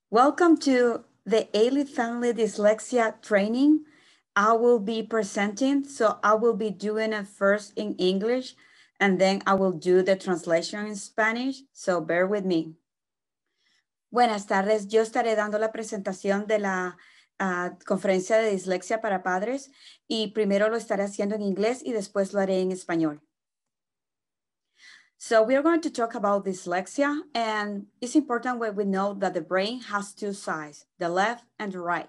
Welcome to the Ailey Family Dyslexia training. I will be presenting, so I will be doing it first in English, and then I will do the translation in Spanish, so bear with me. Buenas tardes, yo estaré dando la presentación de la conferencia de dislexia para padres y primero lo estaré haciendo en inglés y después lo haré en español. So we are going to talk about dyslexia, and it's important when we know that the brain has two sides, the left and the right.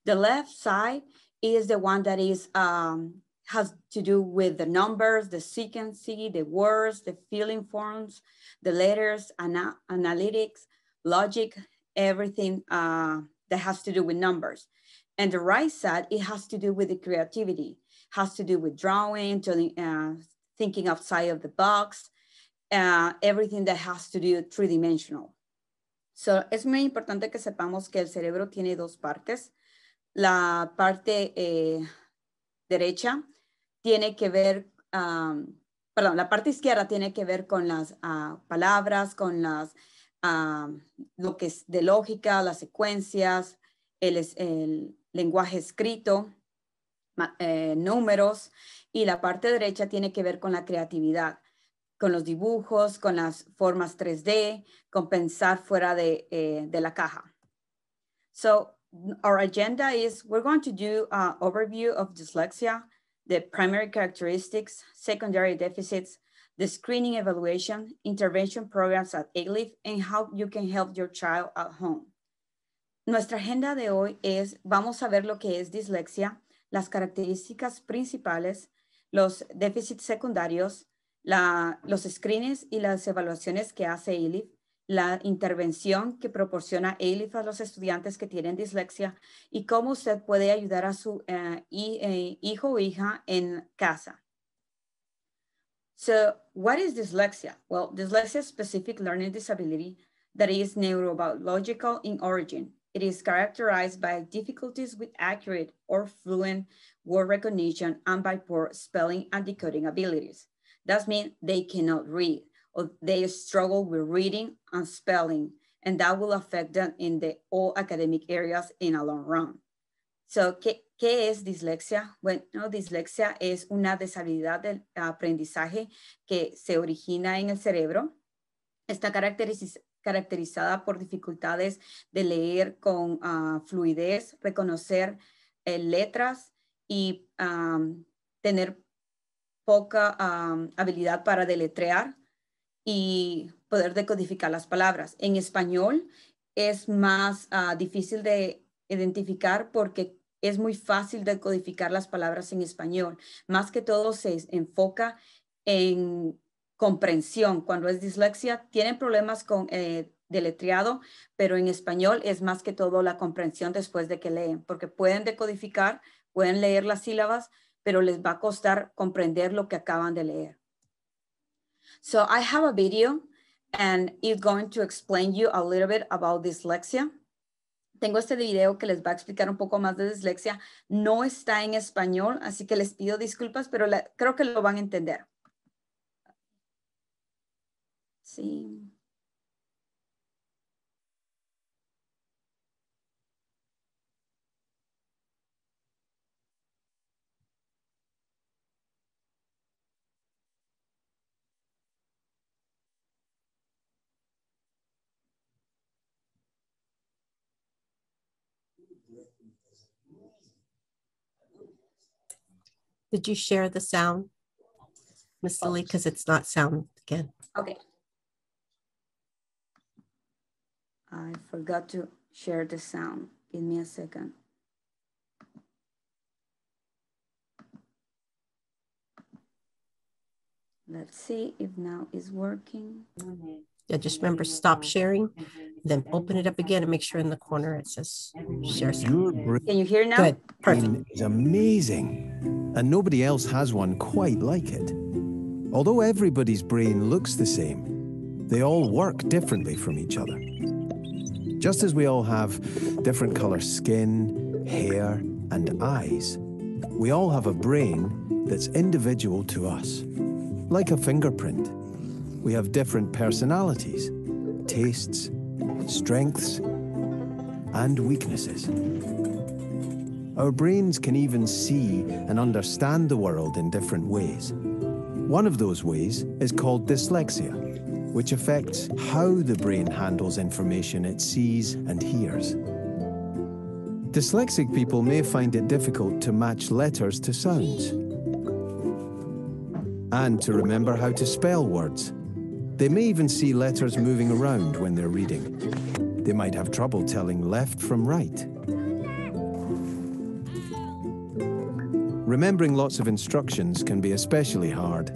The left side is the one that is has to do with the numbers, the sequence, the words, the feeling forms, the letters, analytics, logic, everything that has to do with numbers. And the right side, it has to do with the creativity, has to do with drawing, thinking outside of the box, everything that has to do three-dimensional. So, es muy importante que sepamos que el cerebro tiene dos partes. La parte derecha tiene que ver, la parte izquierda tiene que ver con las palabras, con las, lo que es de lógica, las secuencias, el lenguaje escrito, números, y la parte derecha tiene que ver con la creatividad, con los dibujos, con las formas 3D, con pensar fuera de la caja. So our agenda is we're going to do an overview of dyslexia, the primary characteristics, secondary deficits, the screening evaluation, intervention programs at ALIF, and how you can help your child at home. Nuestra agenda de hoy es, vamos a ver lo que es dislexia, las características principales, los déficits secundarios, los screenings y las evaluaciones que hace ALIF, la intervención que proporciona ALIF a los estudiantes que tienen dislexia y cómo usted puede ayudar a su hijo o hija en casa. So, what is dyslexia? Well, dyslexia is a specific learning disability that is neurobiological in origin. It is characterized by difficulties with accurate or fluent word recognition and by poor spelling and decoding abilities. That means they cannot read or they struggle with reading and spelling, and that will affect them in all academic areas in a long run. So, ¿qué es dislexia? Bueno, dislexia es una deshabilidad del aprendizaje que se origina en el cerebro. Está caracterizada por dificultades de leer con fluidez, reconocer letras y tener poca habilidad para deletrear y poder decodificar las palabras. En español es más difícil de identificar porque es muy fácil decodificar las palabras en español. Más que todo se enfoca en comprensión. Cuando es dislexia, tienen problemas con deletreado, pero en español es más que todo la comprensión después de que leen, porque pueden decodificar, pueden leer las sílabas, pero les va a costar comprender lo que acaban de leer. So I have a video and it's going to explain you a little bit about dyslexia. Tengo este video que les va a explicar un poco más de dislexia. No está en español, así que les pido disculpas, pero creo que lo van a entender. Sí. Did you share the sound, Miss Lily? Because it's not sound again. Okay. I forgot to share the sound. Give me a second. Let's see if now it's working. Yeah, just remember, stop sharing, then open it up again and make sure in the corner it says share sound. Can you hear now? Good, perfect. It's amazing, and nobody else has one quite like it. Although everybody's brain looks the same, they all work differently from each other. Just as we all have different color skin, hair, and eyes, we all have a brain that's individual to us. Like a fingerprint, we have different personalities, tastes, strengths, and weaknesses. Our brains can even see and understand the world in different ways. One of those ways is called dyslexia, which affects how the brain handles information it sees and hears. Dyslexic people may find it difficult to match letters to sounds and to remember how to spell words. They may even see letters moving around when they're reading. They might have trouble telling left from right. Remembering lots of instructions can be especially hard.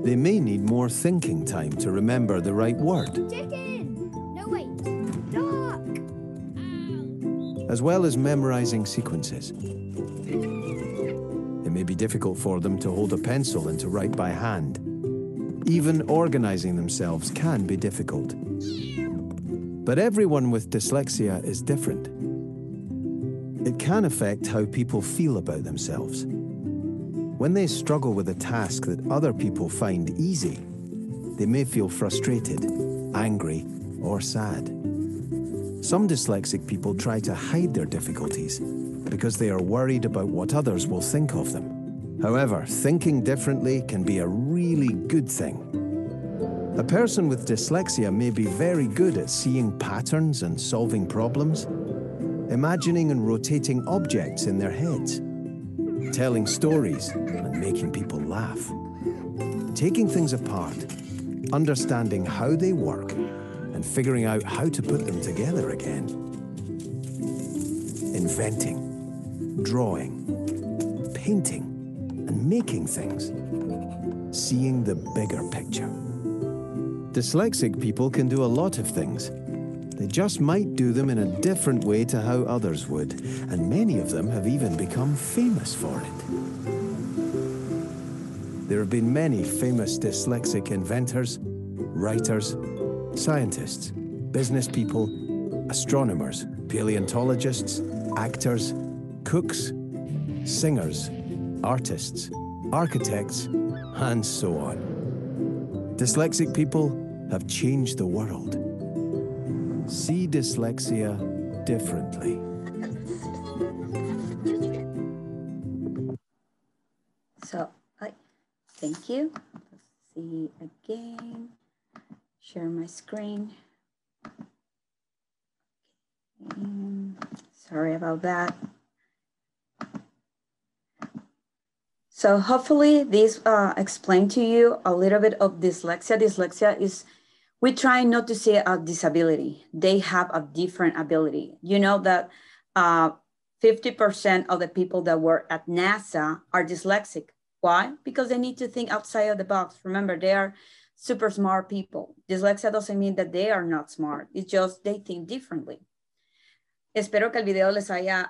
They may need more thinking time to remember the right word. Chicken! No, wait. Duck! As well as memorizing sequences. It may be difficult for them to hold a pencil and to write by hand. Even organizing themselves can be difficult. But everyone with dyslexia is different. It can affect how people feel about themselves. When they struggle with a task that other people find easy, they may feel frustrated, angry, or sad. Some dyslexic people try to hide their difficulties because they are worried about what others will think of them. However, thinking differently can be a really good thing. A person with dyslexia may be very good at seeing patterns and solving problems, imagining and rotating objects in their heads, telling stories and making people laugh, taking things apart, understanding how they work, and figuring out how to put them together again. Inventing, drawing, painting, and making things. Seeing the bigger picture. Dyslexic people can do a lot of things. They just might do them in a different way to how others would, and many of them have even become famous for it. There have been many famous dyslexic inventors, writers, scientists, business people, astronomers, paleontologists, actors, cooks, singers, artists, architects, and so on. Dyslexic people have changed the world. See dyslexia differently. So, thank you. Let's see again. Share my screen. Sorry about that. So hopefully this explained to you a little bit of dyslexia. Dyslexia is, we try not to say a disability. They have a different ability. You know that 50% of the people that work at NASA are dyslexic. Why? Because they need to think outside of the box. Remember, they are super smart people. Dyslexia doesn't mean that they are not smart. It's just they think differently. Espero que el video les hayan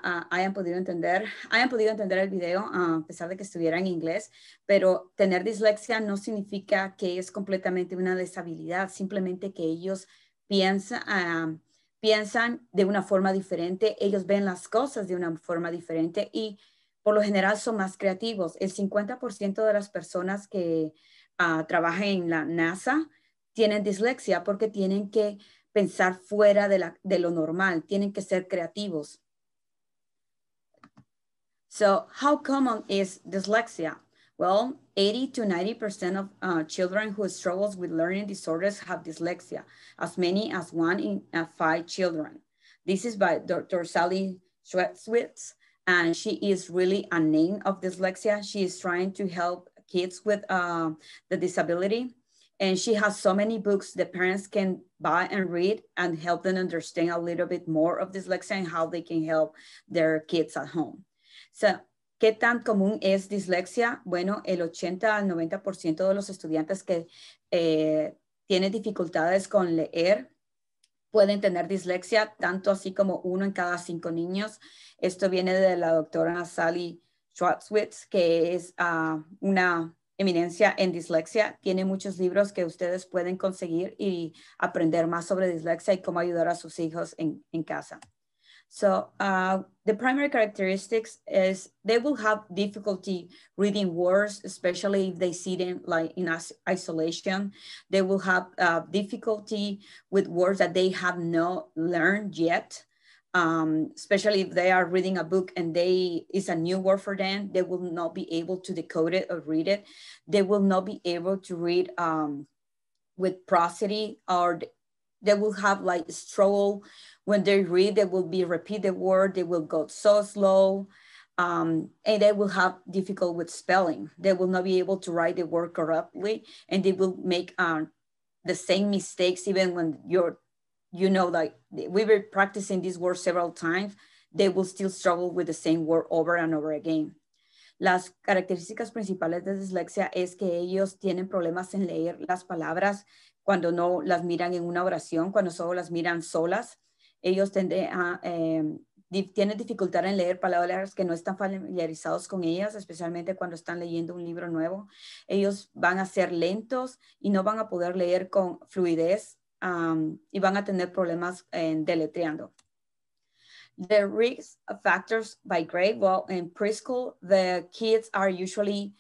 podido entender el video, a pesar de que estuviera en inglés, pero tener dislexia no significa que es completamente una deshabilidad, simplemente que ellos piensan de una forma diferente, ellos ven las cosas de una forma diferente y por lo general son más creativos. El 50% de las personas que trabajan en la NASA tienen dislexia porque tienen que pensar fuera de lo normal, tienen que ser creativos. So, how common is dyslexia? Well, 80 to 90% of children who struggles with learning disorders have dyslexia, as many as 1 in 5 children. This is by Dr. Sally Schwetzwitz, and she is really a name of dyslexia. She is trying to help kids with the disability. And she has so many books that parents can buy and read and help them understand a little bit more of dyslexia and how they can help their kids at home. So, ¿qué tan común es dislexia? Bueno, el 80 al 90% de los estudiantes que tienen dificultades con leer pueden tener dislexia, tanto así como 1 en cada 5 niños. Esto viene de la doctora Sally Schwetzwitz, que es una eminencia en dislexia. Tiene muchos libros que ustedes pueden conseguir y aprender más sobre dislexia y cómo ayudar a sus hijos en casa. So the primary characteristics is they will have difficulty reading words, especially if they see them like in isolation. They will have difficulty with words that they have not learned yet. Especially if they are reading a book and it's a new word for them, they will not be able to decode it or read it. They will not be able to read with prosody, or they will have like struggle when they read. They will be repeat the word. They will go so slow, and they will have difficult with spelling. They will not be able to write the word correctly, and they will make the same mistakes even when like we were practicing this word several times. They will still struggle with the same word over and over again. Las características principales de dislexia es que ellos tienen problemas en leer las palabras cuando no las miran en una oración, cuando solo las miran solas. Ellos tienen dificultad en leer palabras que no están familiarizados con ellas, especialmente cuando están leyendo un libro nuevo. Ellos van a ser lentos y no van a poder leer con fluidez y van a tener problemas deletreando. The risk factors by grade, well, in preschool, the kids are usually,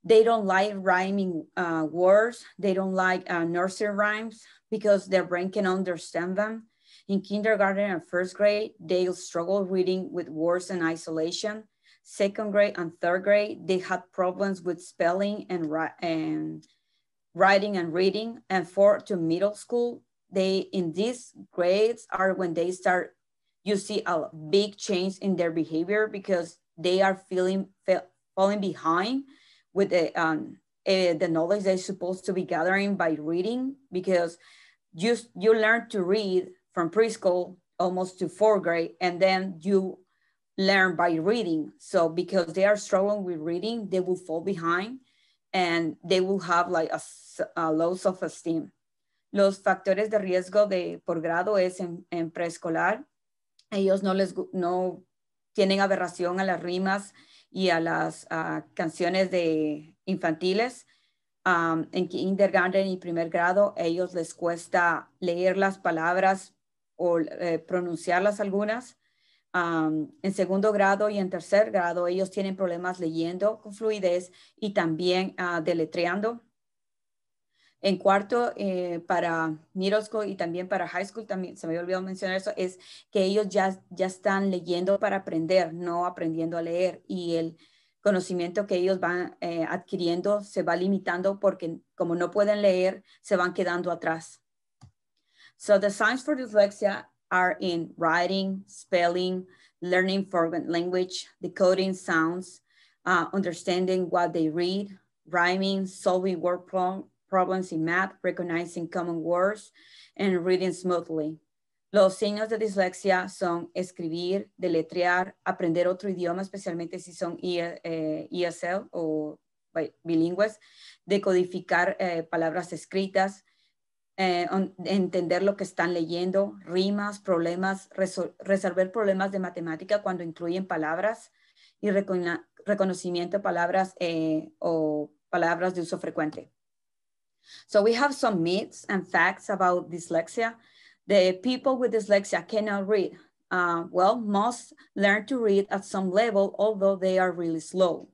they don't like rhyming words. They don't like nursery rhymes because their brain can understand them. In kindergarten and first grade, they'll struggle reading with words in isolation. Second grade and third grade, they had problems with spelling and writing and reading. And fourth to middle school, in these grades are when they start, you see a big change in their behavior because they are falling behind with the knowledge they're supposed to be gathering by reading, because you learn to read from preschool almost to fourth grade, and then you learn by reading. So because they are struggling with reading, they will fall behind and they will have like a low self-esteem. Los factores de riesgo por grado es en preescolar. Ellos no tienen aberración a las rimas y a las canciones infantiles. En kindergarten y primer grado, ellos les cuesta leer las palabras o pronunciarlas algunas. En segundo grado y en tercer grado, ellos tienen problemas leyendo con fluidez y también deletreando. En cuarto, para middle school y también para high school, también se me había olvidado mencionar eso, es que ellos ya están leyendo para aprender, no aprendiendo a leer. Y el conocimiento que ellos van adquiriendo se va limitando porque como no pueden leer, se van quedando atrás. So the signs for dyslexia are in writing, spelling, learning foreign language, decoding sounds, understanding what they read, rhyming, solving word problems in math, recognizing common words, and reading smoothly. Los signos de dislexia son escribir, deletrear, aprender otro idioma, especialmente si son ESL o bilingües, decodificar palabras escritas, entender lo que están leyendo, rimas, problemas, resolver problemas de matemática cuando incluyen palabras y reconocimiento de palabras o palabras de uso frecuente. So we have some myths and facts about dyslexia. The people with dyslexia cannot read. Well, most learn to read at some level, although they are really slow.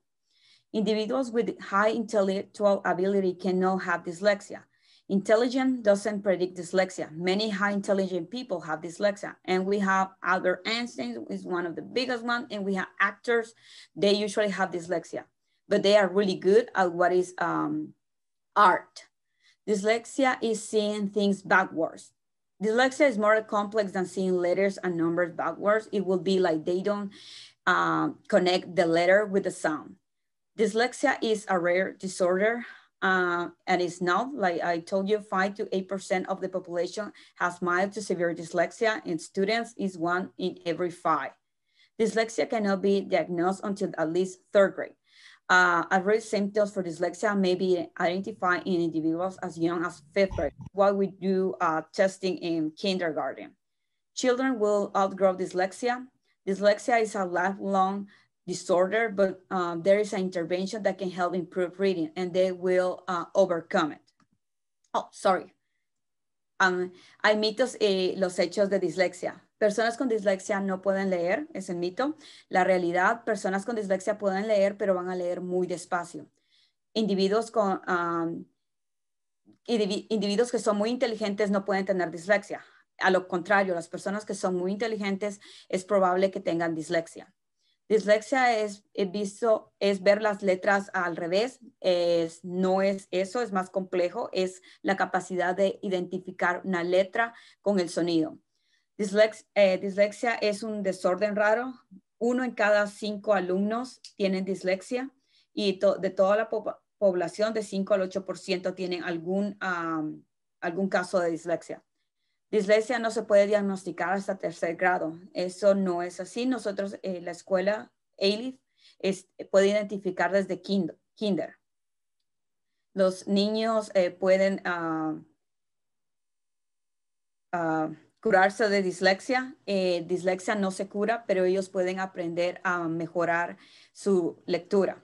Individuals with high intellectual ability cannot have dyslexia. Intelligence doesn't predict dyslexia. Many high intelligent people have dyslexia. And we have Albert Einstein is one of the biggest ones, and we have actors. They usually have dyslexia, but they are really good at what is art. Dyslexia is seeing things backwards. Dyslexia is more complex than seeing letters and numbers backwards. It will be like they don't connect the letter with the sound. Dyslexia is a rare disorder, and it's not, like I told you, 5 to 8% of the population has mild to severe dyslexia, and students is 1 in every 5. Dyslexia cannot be diagnosed until at least third grade. At-risk symptoms for dyslexia may be identified in individuals as young as 5th grade, while we do testing in kindergarten. Children will outgrow dyslexia. Dyslexia is a lifelong disorder, but there is an intervention that can help improve reading, and they will overcome it. Oh, sorry. Hay mitos y los hechos de dislexia. Personas con dislexia no pueden leer, es el mito. La realidad, personas con dislexia pueden leer, pero van a leer muy despacio. Individuos que son muy inteligentes no pueden tener dislexia. A lo contrario, las personas que son muy inteligentes es probable que tengan dislexia. Dislexia es ver las letras al revés. No es eso, es más complejo. Es la capacidad de identificar una letra con el sonido. Dislexia es un desorden raro. 1 en cada 5 alumnos tienen dislexia y de toda la población de 5 al 8% tienen algún caso de dislexia. Dislexia no se puede diagnosticar hasta 3er grado. Eso no es así. Nosotros, la escuela ALIF puede identificar desde kinder. Los niños pueden curarse de dislexia. Dislexia no se cura, pero ellos pueden aprender a mejorar su lectura.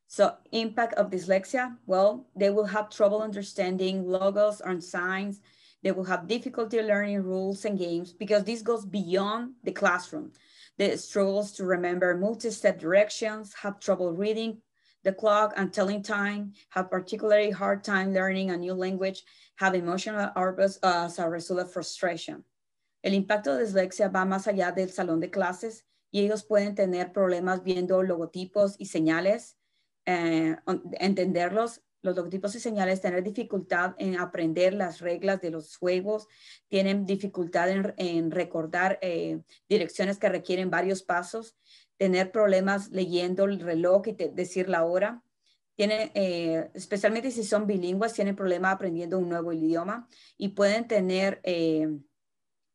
So, impact of dyslexia, well, they will have trouble understanding logos and signs. They will have difficulty learning rules and games because this goes beyond the classroom. They struggles to remember multi-step directions, have trouble reading the clock and telling time, have particularly hard time learning a new language, have emotional outbursts as a result of frustration. El impacto de dislexia va más allá del salón de clases y ellos pueden tener problemas viendo logotipos y señales, entenderlos, los logotipos y señales, tener dificultad en aprender las reglas de los juegos, tienen dificultad en recordar direcciones que requieren varios pasos, tener problemas leyendo el reloj y decir la hora. Especialmente si son bilingües, tienen problemas aprendiendo un nuevo idioma y pueden tener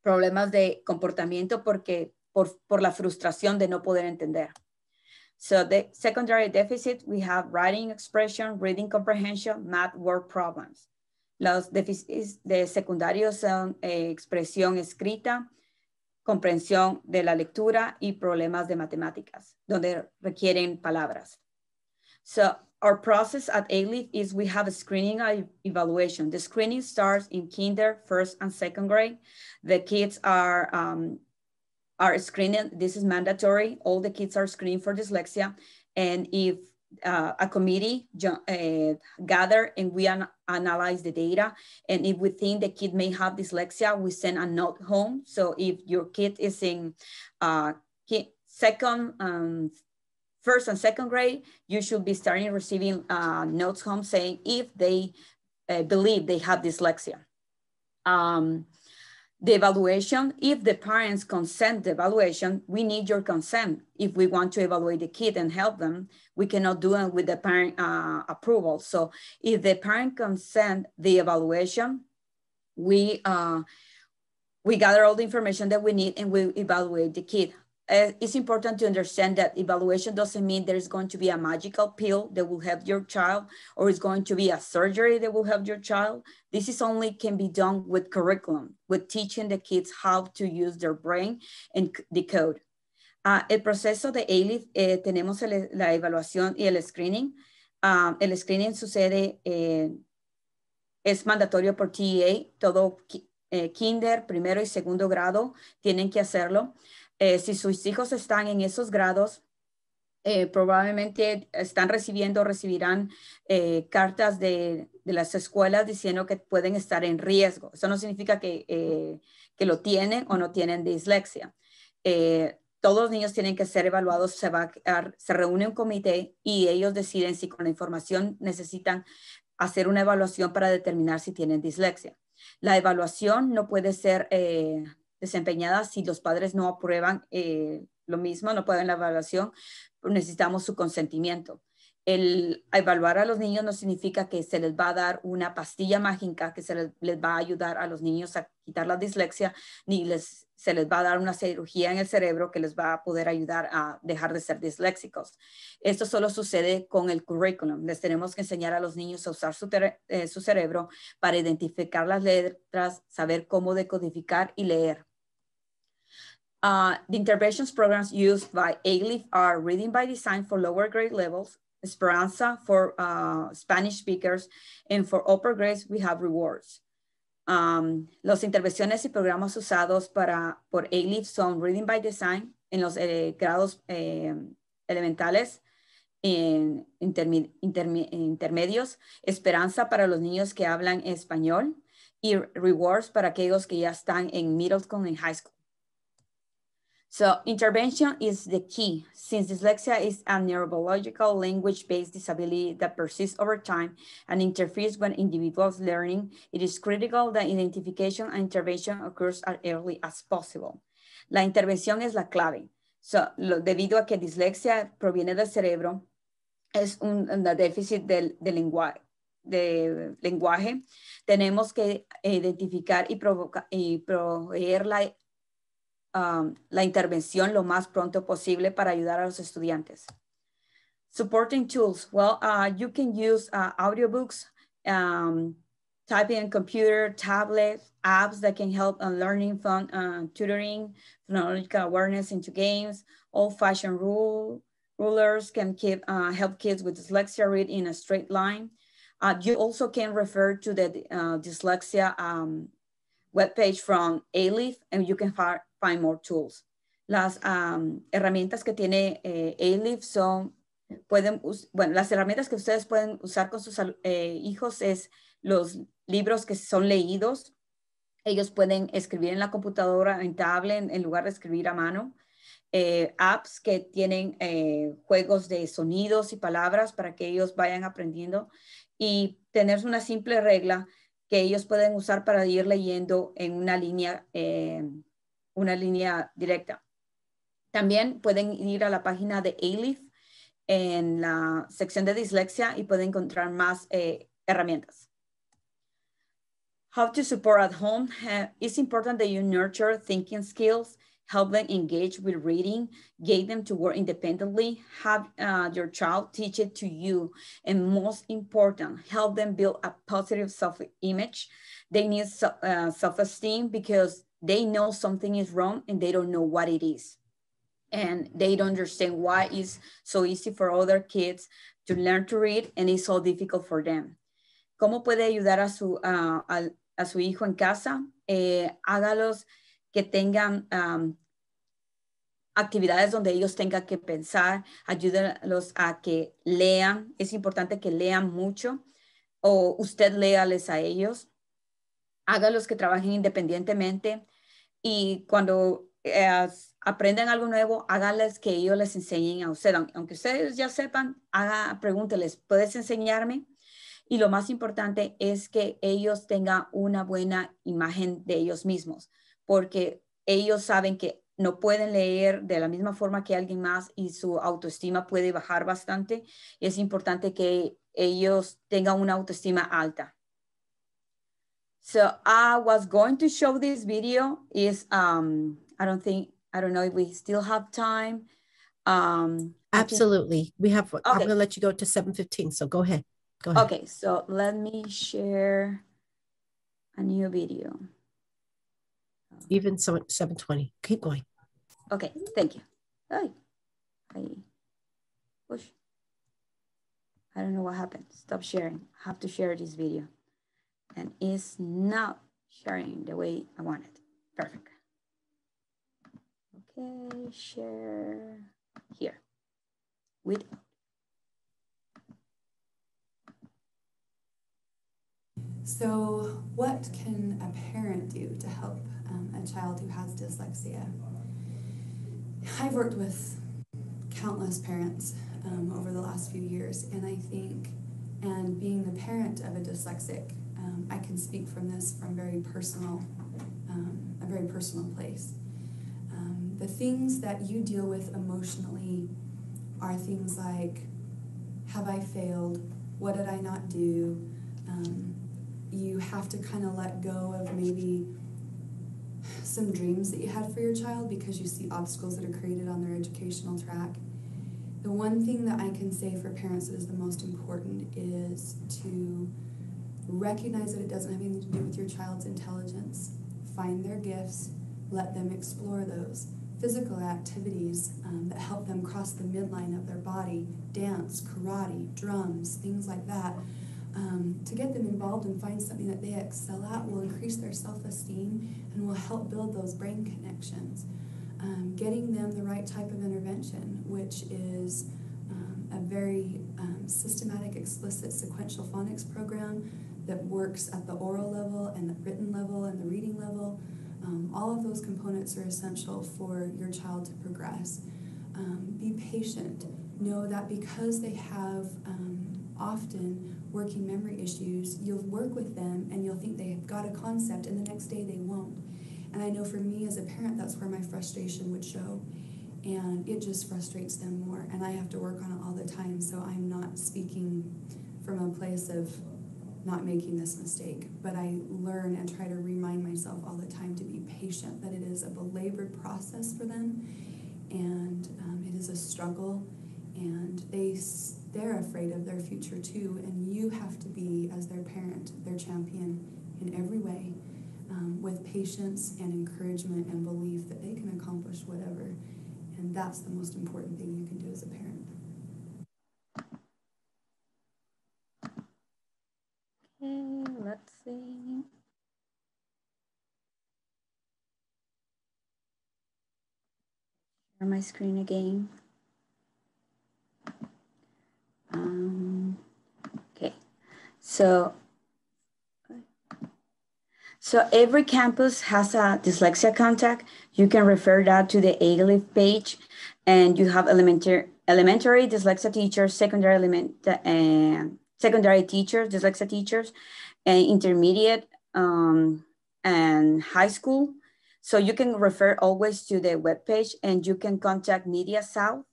problemas de comportamiento por la frustración de no poder entender. So the secondary deficit, we have writing expression, reading comprehension, math word problems. Los déficits de secundarios son expresión escrita, comprensión de la lectura y problemas de matemáticas, donde requieren palabras. So our process at ALIF is we have a screening evaluation. The screening starts in kinder, 1st and 2nd grade. The kids are screened. This is mandatory. All the kids are screened for dyslexia. And if a committee gather and we analyze the data, and if we think the kid may have dyslexia, we send a note home. So if your kid is in first and second grade, you should be starting receiving notes home saying if they believe they have dyslexia. The evaluation, if the parents consent the evaluation, we need your consent. If we want to evaluate the kid and help them, we cannot do it with the parent approval. So if the parent consent the evaluation, we gather all the information that we need and we evaluate the kid. It's important to understand that evaluation doesn't mean there's going to be a magical pill that will help your child, or it's going to be a surgery that will help your child. This is only can be done with curriculum, with teaching the kids how to use their brain and decode. El proceso de ALIF, tenemos la evaluación y el screening. El screening sucede, es mandatorio por TEA, todo kinder, 1º y 2º grado tienen que hacerlo. Si sus hijos están en esos grados, probablemente recibirán cartas de las escuelas diciendo que pueden estar en riesgo. Eso no significa que lo tienen o no tienen dislexia. Todos los niños tienen que ser evaluados, se reúne un comité y ellos deciden si con la información necesitan hacer una evaluación para determinar si tienen dislexia. La evaluación no puede ser desempeñada si los padres no aprueban lo mismo, no pueden la evaluación, necesitamos su consentimiento. El evaluar a los niños no significa que se les va a dar una pastilla mágica que les va a ayudar a los niños a quitar la dislexia, ni se les va a dar una cirugía en el cerebro que les va a poder ayudar a dejar de ser disléxicos. Esto solo sucede con el currículum. Les tenemos que enseñar a los niños a usar su cerebro para identificar las letras, saber cómo decodificar y leer. The interventions programs used by ALIF are Reading by Design for lower grade levels, Esperanza for Spanish speakers, and for upper grades, we have rewards. Las intervenciones y programas usados por ALIF son Reading by Design en los grados elementales, intermedios, Esperanza para los niños que hablan español y Rewards para aquellos que ya están en middle school and high school. So intervention is the key, since dyslexia is a neurobiological language-based disability that persists over time and interferes with individuals' learning. It is critical that identification and intervention occurs as early as possible. La intervención es la clave. So, debido a que dislexia proviene del cerebro, es un déficit del lenguaje, tenemos que identificar y proveer la intervención lo más pronto posible para ayudar a los estudiantes. Supporting tools. Well, you can use audiobooks, typing on computer, tablets, apps that can help on learning from tutoring, phonological awareness into games. Old-fashioned rulers can help kids with dyslexia read in a straight line. You also can refer to the dyslexia webpage from ALIF, and you can find more tools. Las herramientas que tiene ALIF son, las herramientas que ustedes pueden usar con sus hijos es los libros que son leídos. Ellos pueden escribir en la computadora, en tablet, en lugar de escribir a mano. Apps que tienen juegos de sonidos y palabras para que ellos vayan aprendiendo y tener una simple regla que ellos pueden usar para ir leyendo en una línea directa. También pueden ir a la página de ALIF en la sección de dislexia y pueden encontrar más herramientas. How to support at home. It's important that you nurture thinking skills, help them engage with reading, get them to work independently, have your child teach it to you, and most important, help them build a positive self-image. They need self-esteem because they know something is wrong and they don't know what it is. And they don't understand why it's so easy for other kids to learn to read and it's so difficult for them. ¿Cómo puede ayudar a su hijo en casa? Hágalos que tengan actividades donde ellos tengan que pensar, ayúdenlos a que lean. Es importante que lean mucho o usted léales a ellos. Hágalos que trabajen independientemente y cuando aprendan algo nuevo, háganles que ellos les enseñen a usted. Aunque ustedes ya sepan, pregúnteles, ¿puedes enseñarme? Y lo más importante es que ellos tengan una buena imagen de ellos mismos, porque ellos saben que no pueden leer de la misma forma que alguien más y su autoestima puede bajar bastante. Es importante que ellos tengan una autoestima alta. So I was going to show this video. I don't know if we still have time. Absolutely. We have, okay. I'm going to let you go to 7:15. So go ahead. Go ahead. Okay, so let me share a new video. Even so at 7:20. Keep going. Okay, thank you. I push. I don't know what happened. Stop sharing. I have to share this video. And it's not sharing the way I want it. Perfect. Okay, share here. With. So what can a parent do to help a child who has dyslexia? I've worked with countless parents over the last few years, and I think, and being the parent of a dyslexic, I can speak from this from a very personal place. The things that you deal with emotionally are things like, have I failed? What did I not do? You have to kind of let go of maybe some dreams that you had for your child because you see obstacles that are created on their educational track. The one thing that I can say for parents that is the most important is to recognize that it doesn't have anything to do with your child's intelligence. Find their gifts, let them explore those. Physical activities that help them cross the midline of their body, dance, karate, drums, things like that, to get them involved and find something that they excel at will increase their self-esteem and will help build those brain connections. Getting them the right type of intervention, which is a very systematic, explicit, sequential phonics program that works at the oral level and the written level and the reading level. All of those components are essential for your child to progress. Be patient. Know that because they have often working memory issues, you'll work with them and you'll think they've got a concept and the next day they won't. And I know for me as a parent, that's where my frustration would show. And it just frustrates them more. And I have to work on it all the time. So I'm not speaking from a place of not making this mistake. But I learn and try to remind myself all the time to be patient, that it is a belabored process for them. And it is a struggle. And they're afraid of their future too. And you have to be, as their parent, their champion in every way. With patience and encouragement and belief that they can accomplish whatever. And that's the most important thing you can do as a parent. Okay, let's see. Share my screen again. Okay, so every campus has a dyslexia contact. You can refer that to the ALIF page, and you have elementary dyslexia teachers, secondary teachers, dyslexia teachers, and intermediate and high school. So you can refer always to the webpage, and you can contact Media South.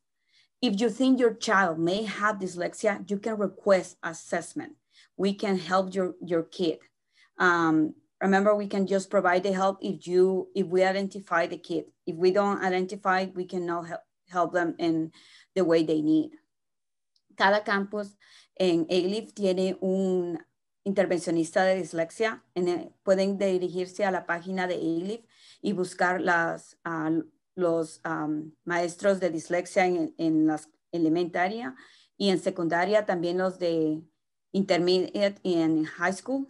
If you think your child may have dyslexia, you can request assessment. We can help your kid. Remember, we can just provide the help if we identify the kid. If we don't identify, we cannot help them in the way they need. Cada campus en ALIF tiene un intervencionista de dislexia. Pueden dirigirse a la página de ALIF y buscar los maestros de dislexia en las elementaria y en secundaria, también los de intermediate y en high school.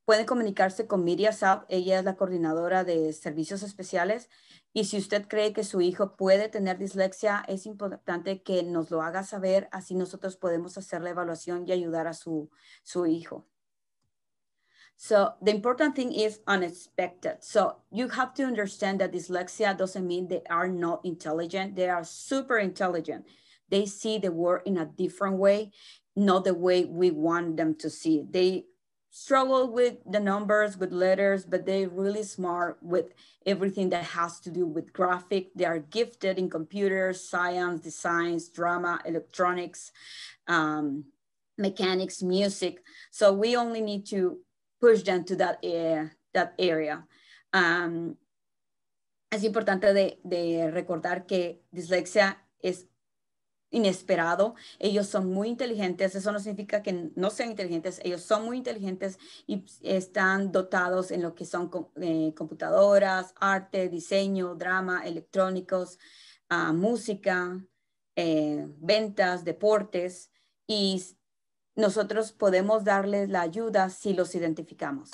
Pueden comunicarse con Media South, ella es la coordinadora de servicios especiales, y si usted cree que su hijo puede tener dislexia, es importante que nos lo haga saber, así nosotros podemos hacer la evaluación y ayudar a su hijo. So the important thing is unexpected. So you have to understand that dyslexia doesn't mean they are not intelligent. They are super intelligent. They see the world in a different way, not the way we want them to see. They struggle with the numbers, with letters, but they're really smart with everything that has to do with graphic. They are gifted in computers, science, designs, drama, electronics, mechanics, music. So we only need to push them to that area. Es importante de recordar que dislexia es inesperado. Ellos son muy inteligentes. Eso no significa que no sean inteligentes. Ellos son muy inteligentes y están dotados en lo que son computadoras, arte, diseño, drama, electrónicos, música, ventas, deportes. Y nosotros podemos darles la ayuda si los identificamos.